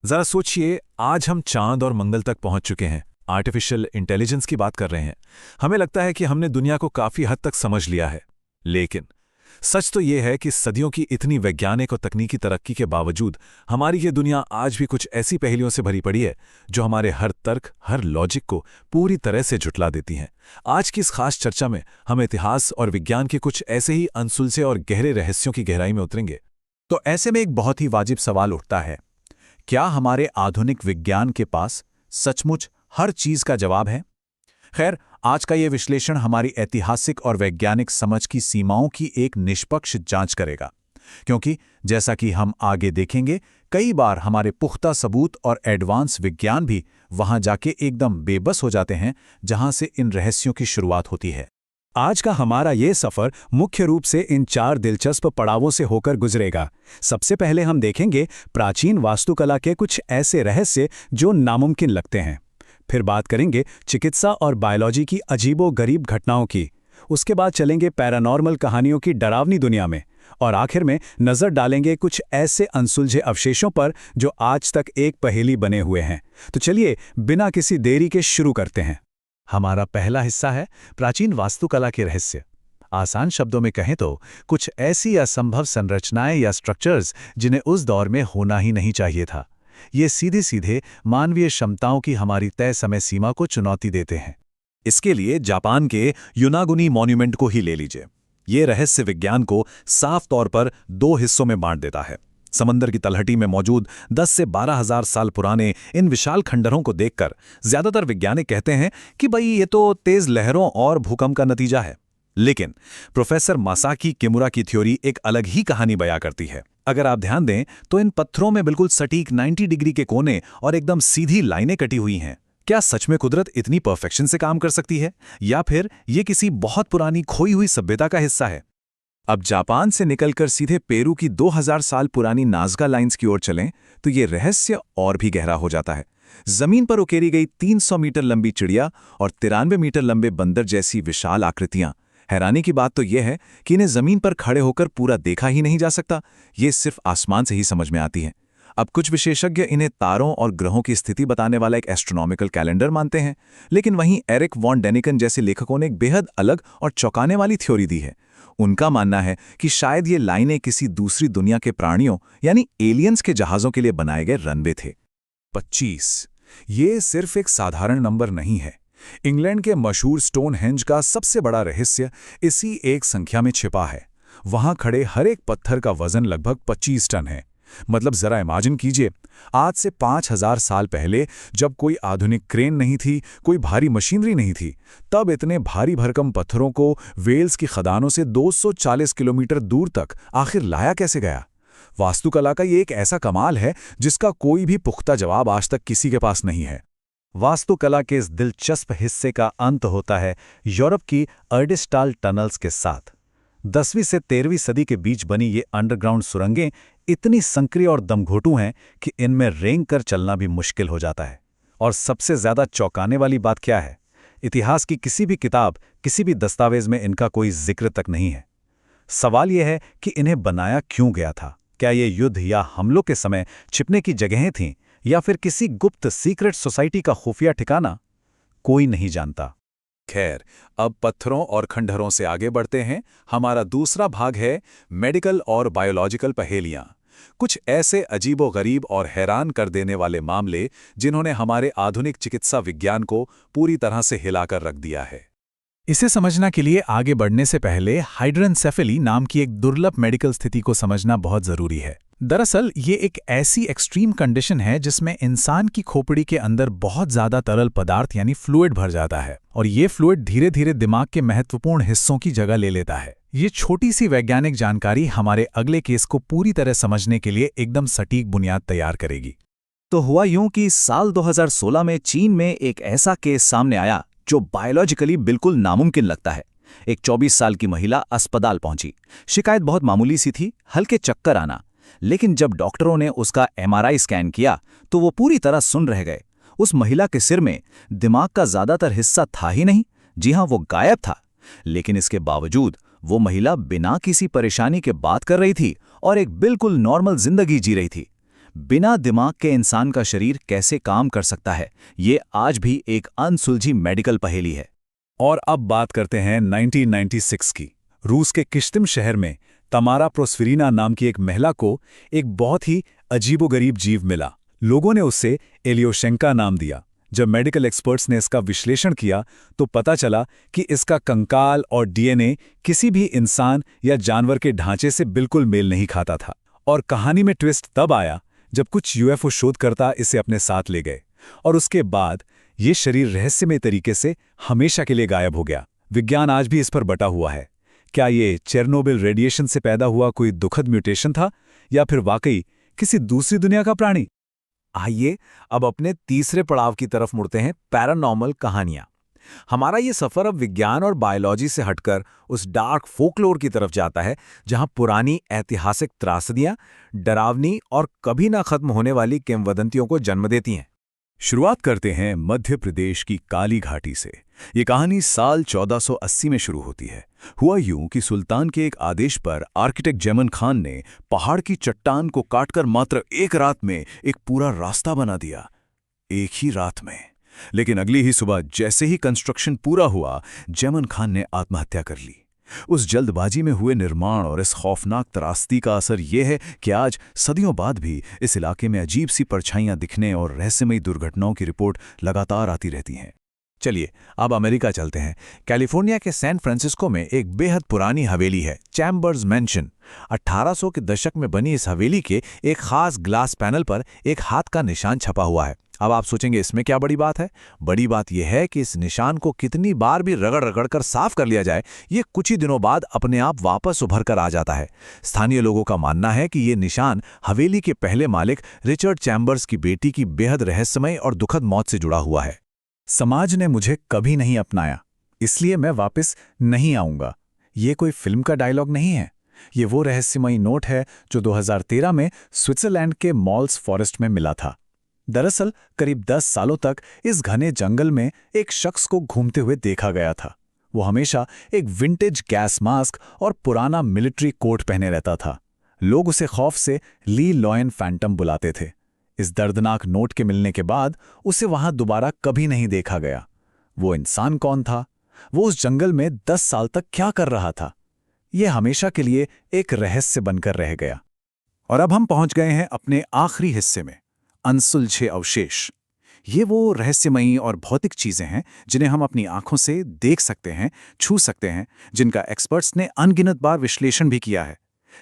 जरा सोचिए, आज हम चांद और मंगल तक पहुंच चुके हैं। आर्टिफिशियल इंटेलिजेंस की बात कर रहे हैं। हमें लगता है कि हमने दुनिया को काफी हद तक समझ लिया है। लेकिन सच तो यह है कि सदियों की इतनी वैज्ञानिक और तकनीकी तरक्की के बावजूद हमारी ये दुनिया आज भी कुछ ऐसी पहेलियों से भरी पड़ी है जो हमारे हर तर्क, हर लॉजिक को पूरी तरह से झुठला देती हैं। आज की इस खास चर्चा में हम इतिहास और विज्ञान के कुछ ऐसे ही अनसुलझे और गहरे रहस्यों की गहराई में उतरेंगे। तो ऐसे में एक बहुत ही वाजिब सवाल उठता है, क्या हमारे आधुनिक विज्ञान के पास सचमुच हर चीज का जवाब है? खैर, आज का ये विश्लेषण हमारी ऐतिहासिक और वैज्ञानिक समझ की सीमाओं की एक निष्पक्ष जांच करेगा, क्योंकि जैसा कि हम आगे देखेंगे, कई बार हमारे पुख्ता सबूत और एडवांस विज्ञान भी वहां जाके एकदम बेबस हो जाते हैं जहां से इन रहस्यों की शुरुआत होती है। आज का हमारा ये सफर मुख्य रूप से इन 4 दिलचस्प पड़ावों से होकर गुजरेगा। सबसे पहले हम देखेंगे प्राचीन वास्तुकला के कुछ ऐसे रहस्य जो नामुमकिन लगते हैं। फिर बात करेंगे चिकित्सा और बायोलॉजी की अजीबो-गरीब घटनाओं की। उसके बाद चलेंगे पैरानॉर्मल कहानियों की डरावनी दुनिया में। और आखिर में नजर डालेंगे कुछ ऐसे अनसुलझे अवशेषों पर जो आज तक एक पहेली बने हुए हैं। तो चलिए बिना किसी देरी के शुरू करते हैं। हमारा पहला हिस्सा है प्राचीन वास्तुकला के रहस्य। आसान शब्दों में कहें तो कुछ ऐसी असंभव संरचनाएं या स्ट्रक्चर्स जिन्हें उस दौर में होना ही नहीं चाहिए था। ये सीधे सीधे मानवीय क्षमताओं की हमारी तय समय सीमा को चुनौती देते हैं। इसके लिए जापान के युनागुनी मॉन्यूमेंट को ही ले लीजिए। ये रहस्य विज्ञान को साफ तौर पर 2 हिस्सों में बांट देता है। समंदर की तलहटी में मौजूद 10 से 12,000 साल पुराने इन विशाल खंडहरों को देखकर ज्यादातर वैज्ञानिक कहते हैं कि भाई ये तो तेज लहरों और भूकंप का नतीजा है। लेकिन प्रोफेसर मासाकी किमुरा की थ्योरी एक अलग ही कहानी बयां करती है। अगर आप ध्यान दें तो इन पत्थरों में बिल्कुल सटीक 90 डिग्री के कोने और एकदम सीधी लाइनें कटी हुई हैं। क्या सच में कुदरत इतनी परफेक्शन से काम कर सकती है, या फिर ये किसी बहुत पुरानी खोई हुई सभ्यता का हिस्सा है? अब जापान से निकलकर सीधे पेरू की 2000 साल पुरानी नाज़का लाइंस की ओर चलें तो ये रहस्य और भी गहरा हो जाता है। जमीन पर उकेरी गई 300 मीटर लंबी चिड़िया और 93 मीटर लंबे बंदर जैसी विशाल आकृतियां। हैरानी की बात तो यह है कि इन्हें जमीन पर खड़े होकर पूरा देखा ही नहीं जा सकता, ये सिर्फ आसमान से ही समझ में आती है। अब कुछ विशेषज्ञ इन्हें तारों और ग्रहों की स्थिति बताने वाला एक एस्ट्रोनॉमिकल कैलेंडर मानते हैं, लेकिन वहीं एरिक वॉन डेनिकन जैसे लेखकों ने एक बेहद अलग और चौंकाने वाली थ्योरी दी है। उनका मानना है कि शायद ये लाइनें किसी दूसरी दुनिया के प्राणियों यानी एलियंस के जहाज़ों के लिए बनाए गए रनवे थे। 25 ये सिर्फ एक साधारण नंबर नहीं है। इंग्लैंड के मशहूर स्टोनहेंज का सबसे बड़ा रहस्य इसी एक संख्या में छिपा है। वहां खड़े हर एक पत्थर का वजन लगभग 25 टन है। मतलब जरा इमेजिन कीजिए, आज से 5000 साल पहले जब कोई आधुनिक क्रेन नहीं थी, कोई भारी मशीनरी नहीं थी, तब इतने भारी भरकम पत्थरों को वेल्स की खदानों से 240 किलोमीटर दूर तक आखिर लाया कैसे गया? वास्तुकला का ये एक ऐसा कमाल है जिसका कोई भी पुख्ता जवाब आज तक किसी के पास नहीं है। वास्तुकला के इस दिलचस्प हिस्से का अंत होता है यूरोप की अर्डिस्टाल टनल्स के साथ। 10वीं से 13वीं सदी के बीच बनी ये अंडरग्राउंड सुरंगें इतनी संकरी और दमघोटू हैं कि इनमें रेंग कर चलना भी मुश्किल हो जाता है। और सबसे ज्यादा चौंकाने वाली बात क्या है? इतिहास की किसी भी किताब, किसी भी दस्तावेज में इनका कोई जिक्र तक नहीं है। सवाल यह है कि इन्हें बनाया क्यों गया था? क्या ये युद्ध या हमलों के समय छिपने की जगहें थीं, या फिर किसी गुप्त सीक्रेट सोसाइटी का खुफिया ठिकाना? कोई नहीं जानता। खैर, अब पत्थरों और खंडहरों से आगे बढ़ते हैं। हमारा दूसरा भाग है मेडिकल और बायोलॉजिकल पहेलियां। कुछ ऐसे अजीबो-गरीब और हैरान कर देने वाले मामले जिन्होंने हमारे आधुनिक चिकित्सा विज्ञान को पूरी तरह से हिलाकर रख दिया है। इसे समझना के लिए आगे बढ़ने से पहले हाइड्रनसेफेली नाम की एक दुर्लभ मेडिकल स्थिति को समझना बहुत जरूरी है। दरअसल ये एक ऐसी एक्सट्रीम कंडीशन है जिसमें इंसान की खोपड़ी के अंदर बहुत ज्यादा तरल पदार्थ यानी फ्लूइड भर जाता है, और ये फ्लूइड धीरे धीरे दिमाग के महत्वपूर्ण हिस्सों की जगह ले लेता है। ये छोटी सी वैज्ञानिक जानकारी हमारे अगले केस को पूरी तरह समझने के लिए एकदम सटीक बुनियाद तैयार करेगी। तो हुआ यूं कि साल 2016 में चीन में एक ऐसा केस सामने आया जो बायोलॉजिकली बिल्कुल नामुमकिन लगता है। एक 24 साल की महिला अस्पताल पहुंची। शिकायत बहुत मामूली सी थी, हल्के चक्कर आना। लेकिन जब डॉक्टरों ने उसका एमआरआई स्कैन किया तो वो पूरी तरह सुन रह गए। उस महिला के सिर में दिमाग का ज्यादातर हिस्सा था ही नहीं। जी हां, वो गायब था। लेकिन इसके बावजूद वो महिला बिना किसी परेशानी के बात कर रही थी और एक बिल्कुल नॉर्मल जिंदगी जी रही थी। बिना दिमाग के इंसान का शरीर कैसे काम कर सकता है, ये आज भी एक अनसुलझी मेडिकल पहेली है। और अब बात करते हैं 1996 की। रूस के किश्तिम शहर में तमारा प्रोस्फिरीना नाम की एक महिला को एक बहुत ही अजीबोगरीब जीव मिला। लोगों ने उसे एलियोशेंका नाम दिया। जब मेडिकल एक्सपर्ट्स ने इसका विश्लेषण किया तो पता चला कि इसका कंकाल और डीएनए किसी भी इंसान या जानवर के ढांचे से बिल्कुल मेल नहीं खाता था। और कहानी में ट्विस्ट तब आया जब कुछ यूएफओ शोधकर्ता इसे अपने साथ ले गए और उसके बाद ये शरीर रहस्यमय तरीके से हमेशा के लिए गायब हो गया। विज्ञान आज भी इस पर बटा हुआ है। क्या ये चेरनोबिल रेडिएशन से पैदा हुआ कोई दुखद म्यूटेशन था या फिर वाकई किसी दूसरी दुनिया का प्राणी? आइए अब अपने तीसरे पड़ाव की तरफ मुड़ते हैं, पैरानॉर्मल कहानियां। हमारा ये सफर अब विज्ञान और बायोलॉजी से हटकर उस डार्क फोकलोर की तरफ जाता है जहां पुरानी ऐतिहासिक त्रासदियां डरावनी और कभी ना खत्म होने वाली किंवदंतियों को जन्म देती हैं। शुरुआत करते हैं मध्य प्रदेश की काली घाटी से। ये कहानी साल 1480 में शुरू होती है। हुआ यूं कि सुल्तान के एक आदेश पर आर्किटेक्ट जैमन खान ने पहाड़ की चट्टान को काटकर मात्र एक रात में एक पूरा रास्ता बना दिया। एक ही रात में। लेकिन अगली ही सुबह जैसे ही कंस्ट्रक्शन पूरा हुआ, जैमन खान ने आत्महत्या कर ली। उस जल्दबाजी में हुए निर्माण और इस खौफनाक त्रासदी का असर यह है कि आज सदियों बाद भी इस इलाके में अजीब सी परछाइयां दिखने और रहस्यमयी दुर्घटनाओं की रिपोर्ट लगातार आती रहती हैं। चलिए अब अमेरिका चलते हैं। कैलिफोर्निया के सैन फ्रांसिस्को में एक बेहद पुरानी हवेली है, चैम्बर्स मैंशन। 1800 के दशक में बनी इस हवेली के एक खास ग्लास पैनल पर एक हाथ का निशान छपा हुआ है। अब आप सोचेंगे इसमें क्या बड़ी बात है? बड़ी बात यह है कि इस निशान को कितनी बार भी रगड़ रगड़ कर साफ कर लिया जाए, ये कुछ ही दिनों बाद अपने आप वापस उभर कर आ जाता है। स्थानीय लोगों का मानना है कि ये निशान हवेली के पहले मालिक रिचर्ड चैम्बर्स की बेटी की बेहद रहस्यमय और दुखद मौत से जुड़ा हुआ है। समाज ने मुझे कभी नहीं अपनाया, इसलिए मैं वापस नहीं आऊंगा। ये कोई फिल्म का डायलॉग नहीं है। ये वो रहस्यमयी नोट है जो 2013 में स्विट्जरलैंड के मॉल्स फॉरेस्ट में मिला था। दरअसल करीब 10 सालों तक इस घने जंगल में एक शख्स को घूमते हुए देखा गया था। वो हमेशा एक विंटेज गैस मास्क और पुराना मिलिट्री कोट पहने रहता था। लोग उसे खौफ से ली लॉयन फैंटम बुलाते थे। इस दर्दनाक नोट के मिलने के बाद उसे वहां दोबारा कभी नहीं देखा गया। वो इंसान कौन था? वो उस जंगल में 10 साल तक क्या कर रहा था? ये हमेशा के लिए एक रहस्य बनकर रह गया। और अब हम पहुंच गए हैं अपने आखिरी हिस्से में, अनसुलझे अवशेष। ये वो रहस्यमयी और भौतिक चीजें हैं जिन्हें हम अपनी आंखों से देख सकते हैं, छू सकते हैं, जिनका एक्सपर्ट्स ने अनगिनत बार विश्लेषण भी किया है।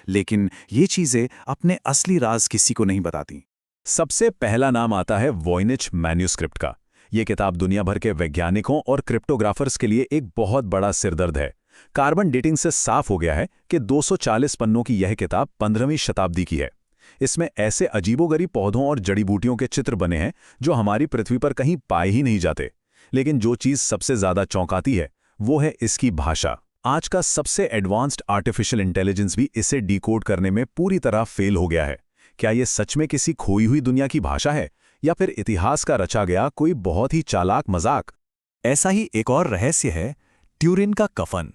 लेकिन ये चीजें अपने असली राज किसी को नहीं बताती। सबसे पहला नाम आता है वॉयनिच मैन्यूस्क्रिप्ट का। यह किताब दुनिया भर के वैज्ञानिकों और क्रिप्टोग्राफर्स के लिए एक बहुत बड़ा सिरदर्द है। कार्बन डेटिंग से साफ हो गया है कि 240 पन्नों की यह किताब 15वीं शताब्दी की है। इसमें ऐसे अजीबोगरीब पौधों और जड़ी बूटियों के चित्र बने हैं जो हमारी पृथ्वी पर कहीं पाए ही नहीं जाते। लेकिन जो चीज सबसे ज्यादा चौंकाती है वो है इसकी भाषा। आज का सबसे एडवांस्ड आर्टिफिशियल इंटेलिजेंस भी इसे डिकोड करने में पूरी तरह फेल हो गया है। क्या यह सच में किसी खोई हुई दुनिया की भाषा है या फिर इतिहास का रचा गया कोई बहुत ही चालाक मजाक? ऐसा ही एक और रहस्य है ट्यूरिन का कफन।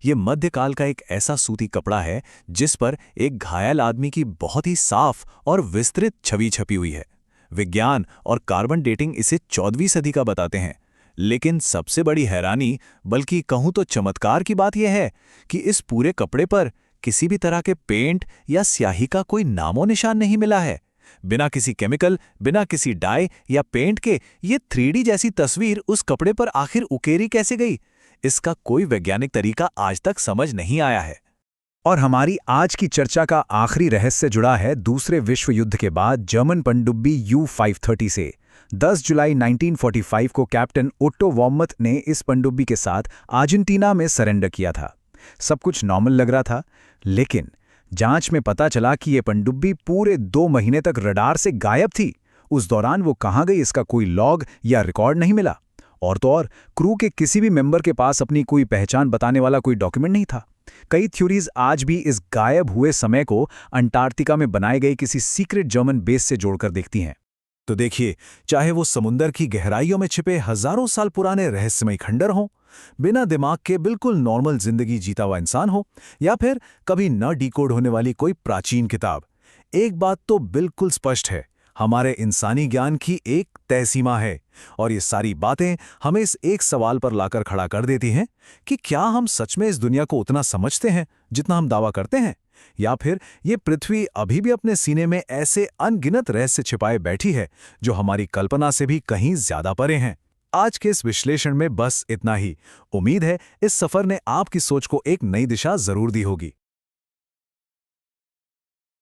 ये मध्यकाल का एक ऐसा सूती कपड़ा है जिस पर एक घायल आदमी की बहुत ही साफ और विस्तृत छवि छपी हुई है। विज्ञान और कार्बन डेटिंग इसे 14वीं सदी का बताते हैं। लेकिन सबसे बड़ी हैरानी, बल्कि कहूं तो चमत्कार की बात यह है कि इस पूरे कपड़े पर किसी भी तरह के पेंट या स्याही का कोई नामो निशान नहीं मिला है। बिना किसी केमिकल, बिना किसी डाई या पेंट के ये 3D जैसी तस्वीर उस कपड़े पर आखिर उकेरी कैसे गई, इसका कोई वैज्ञानिक तरीका आज तक समझ नहीं आया है। और हमारी आज की चर्चा का आखिरी रहस्य जुड़ा है दूसरे विश्व युद्ध के बाद जर्मन पनडुब्बी U-530 से। 10 जुलाई 1945 को कैप्टन ओट्टो वॉर्मथ ने इस पनडुब्बी के साथ अर्जेंटीना में सरेंडर किया था। सब कुछ नॉर्मल लग रहा था, लेकिन जांच में पता चला कि यह पनडुब्बी पूरे 2 महीने तक रडार से गायब थी। उस दौरान वो कहाँ गई इसका कोई लॉग या रिकॉर्ड नहीं मिला। और तो और क्रू के किसी भी मेंबर के पास अपनी कोई पहचान बताने वाला कोई डॉक्यूमेंट नहीं था। कई थ्योरीज आज भी इस गायब हुए समय को अंटार्कटिका में बनाए गए किसी सीक्रेट जर्मन बेस से जोड़कर देखती हैं। तो देखिए, चाहे वो समुंदर की गहराइयों में छिपे हजारों साल पुराने रहस्यमय खंडर हों, बिना दिमाग के बिल्कुल नॉर्मल जिंदगी जीता हुआ इंसान हो, या फिर कभी न डिकोड होने वाली कोई प्राचीन किताब, एक बात तो बिल्कुल स्पष्ट है, हमारे इंसानी ज्ञान की एक तय सीमा है, और ये सारी बातें हमें इस एक सवाल पर लाकर खड़ा कर देती हैं कि क्या हम सच में इस दुनिया को उतना समझते हैं जितना हम दावा करते हैं, या फिर ये पृथ्वी अभी भी अपने सीने में ऐसे अनगिनत रहस्य छिपाए बैठी है जो हमारी कल्पना से भी कहीं ज्यादा परे हैं। आज के इस विश्लेषण में बस इतना ही। उम्मीद है इस सफर ने आपकी सोच को एक नई दिशा जरूर दी होगी।